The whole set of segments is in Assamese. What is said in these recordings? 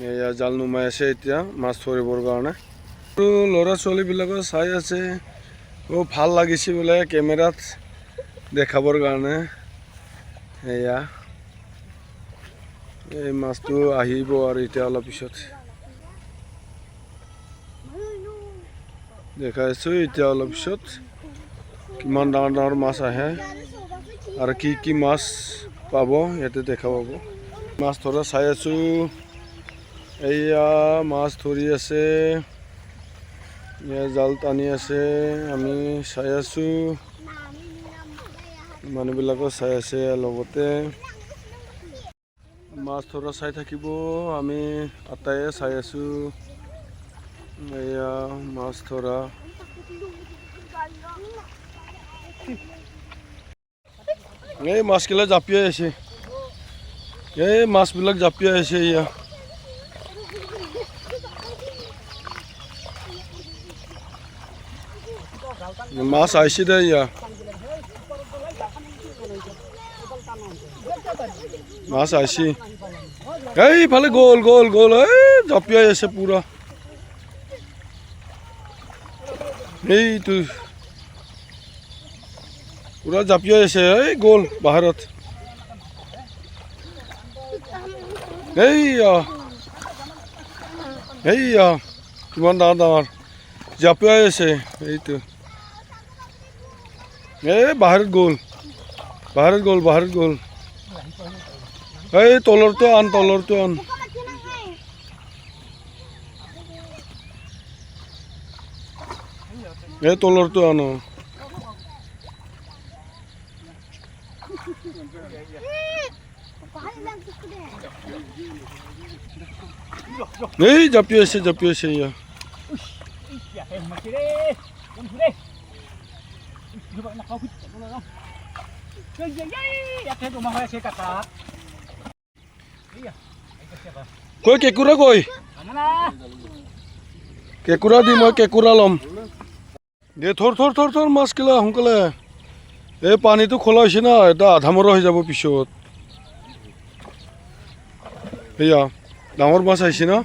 এয়া জাল নুমাই আছে এতিয়া মাছ ধৰিবৰ কাৰণে। ল'ৰা ছোৱালীবিলাকে চাই আছে। ভাল লাগিছে বোলে কেমেৰাত দেখাবৰ কাৰণে। এয়া এই মাছটো আহিব আৰু এতিয়া অলপ পিছত দেখাইছো। এতিয়া অলপ পিছত কিমান ডাঙৰ ডাঙৰ মাছ আহে আৰু কি মাছ পাব ইয়াতে দেখা পাব। মাছ ধৰা চাই আছো। এয়া মাছ ধৰি আছে, জাল টানি আছে, আমি চাই আছো। মানুহবিলাকো চাই আছে লগতে মাছ ধৰা চাই থাকিব। আমি আটাইয়ে চাই আছো। এয়া মাছ ধৰা এই মাছবিলাক জাপিয়াই আছে। এই মাছবিলাক জাপিয়াই আছে। এয়া মাছ আহিছে দে। এয়া মাছ আহিছে। এইফালে গ'ল গ'ল গ'ল। এই জাপিয়াই আছে পুৰা। এইটো পুৰা জাপিয়াই আছে। এই গ'ল বাহিৰত। এইয়া কিমান ডাঙৰ ডাঙৰ জাপিয়াই আছে। এইটো এই বাহিৰত গ'ল, বাহিৰত গ'ল, বাহিৰত গ'ল। এই তলৰটো আন, তলৰটো আন। এই তলৰটো আন। এই জাপিয়াইছে, জাপিয়াইছে। এয়া কৈ কেঁকুৰা কৈ, কেঁকুৰা দি মই কেঁকুৰা ল'ম দে। থৰ থৰ থৰ থৰ মাছগিলা সোনকালে। এই পানীটো খোলা হৈছে না, এটা আধা মৰা হৈ যাব পিছত। এয়া ডাঙৰ মাছ আহিছে না।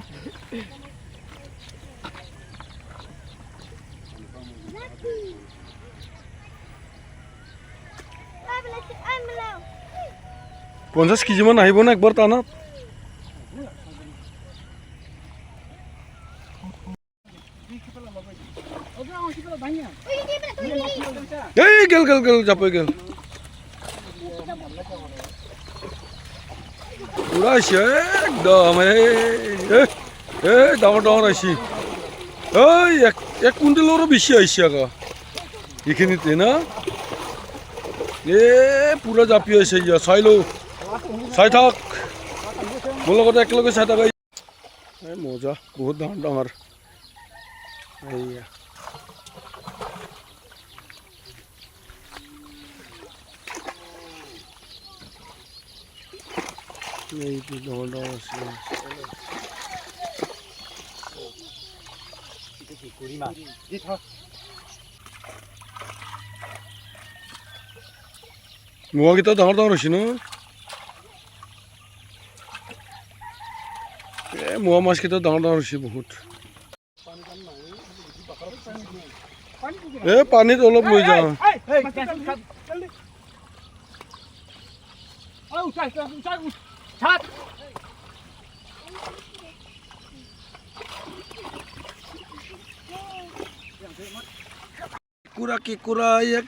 পঞ্চাছ কেজিমান আহিব না একবাৰ টানাত। এই গেল গেল গেল, জাপাই গেল। পুৰা আহিছে একদম। এই ডাঙৰ ডাঙৰ আহিছে। এই এক কুইণ্টেলৰো বেছি আহিছে আকৌ এইখিনিতে না। পুৰা জাপিয়াইছে। চাই লওঁ, চাই থাক মোৰ লগতে একেলগে চাই থাক। এই মজা, বহুত ডাঙৰ ডাঙৰ। এইয়া এইটো ডাঙৰ ডাঙৰ আছে। মোৱাকেইটা ডাঙৰ ডাঙৰ হৈছে ন। মোৱা মাছকেইটা ডাঙৰ ডাঙৰ হৈছে বহুত। পানীত অলপ লৈ যাওঁ।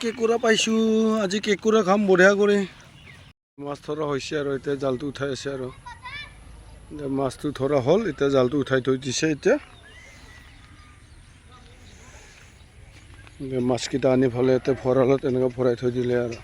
কেঁকুৰা পাইছোঁ আজি। কেঁকুৰা খাম বঢ়িয়া কৰি। মাছ ধৰা হৈছে আৰু এতিয়া জালটো উঠাই আছে আৰু মাছটো ধৰা হ'ল। এতিয়া জালটো উঠাই থৈ দিছে। এতিয়া মাছকেইটা আনি ফালে ভঁৰালত এনেকৈ ভৰাই থৈ দিলে আৰু।